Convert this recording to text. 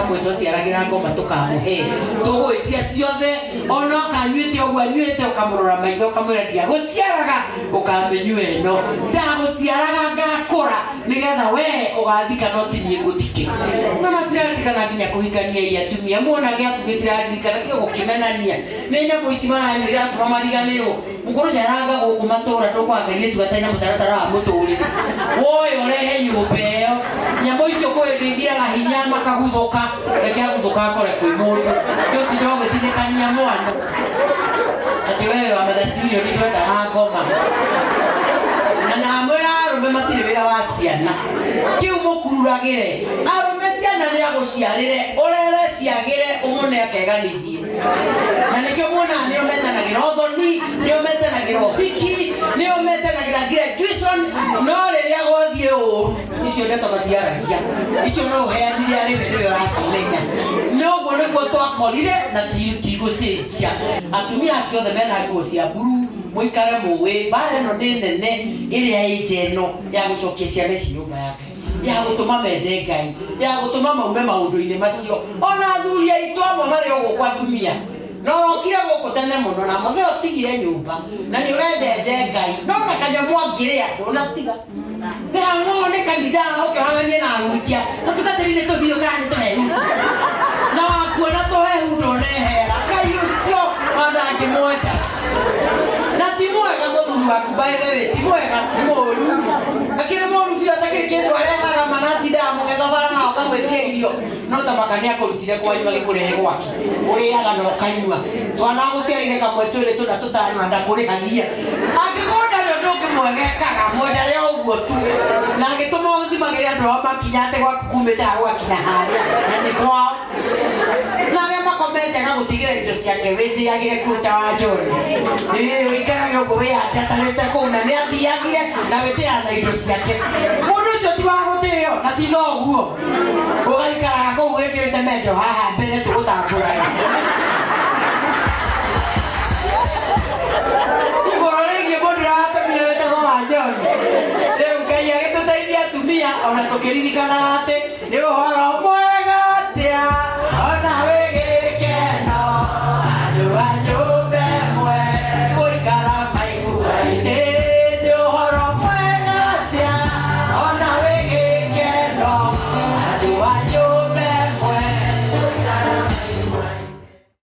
kamwe twaciaragira ngoma tukamuhe tugwitia ciothe ona kanyuite ogwa nyuite ukamurora maitho ukamwira ndia guciaraga ukamenyua ino ndaguciaraga ngakura nigetha we ugathika no tinie nguthike na matiraririkana nginya kuhikania ia atumia muona gya kugitiraririkana tiga gukimenania ni nyamu ici maranyira atuma mariganirwo mukuru ciaranga guku matura ndukwageire tugataina mutaratara wa muturire woyo rehe nyumba iyo nyamu icio kwirithiraga hinya makaguthuka guthuka akore kwi mundu yo tiroge thithikania mwana ati wewe wa mathaciri ni twenda ha ngoma na mwera arume matire wira wa ciana kiu mukururagire arume ciana ni aguciarire urere ciagire umune akeganithie na nikio muona ni umetanagira uthoni ni umetanagira hiki ni umetanagira graduation no riria gothie uru icio ndeto matiaragia icio no uheanire ari bere uracimenya no guo niguo twakorire na tigucicia atumia ciothe mena nguo cia buru muikare muwe bara no ni nene iria ijeno ya gucokia ciana ici nyumba yake ya gutuma mende Ngai ya gutuma maume maundu-ini macio ona thuri aitu amwe mari ugu kwa tumia no kire guku tene muno na muthe utigire nyumba na ni urendete Ngai no na kanyamu angiria ona tiga ni hango ni kanitha ukihangania na ngukia na tukaterine tubio kani tuhehu na wakuona tuhehu ndonehera Ngai ucio ona ngimwenda na timwega muthuri waku baewe timwega moru akire moru fio atakire kindu arehaga manati damu ngethobara na okagwetia irio no tamakania kurutire kwanyu agikurehe gwake uriaga no kanyua twana guciarire kamwe twire tuna tutana ndakurihania angikonda rio ndungimwegekaga mwendere uguo tu na angituma uthimagire andu ao makinyate gwaku kumite agwakinya haria na ni kwao na aria makomete gagutigira indo ciake witiagire kuta wa John wikaraga uguo wiandatarite kuu na ni athiagire na witiana indo ciake mundu ucio ti wa gutio na ti thoguo ugaikaraga kuu wikirite mendo haha mbere tugutamburaga igororege mundu ratamire wetagwo wa John riu Ngai agituteithia atumia ona tukiririkana ati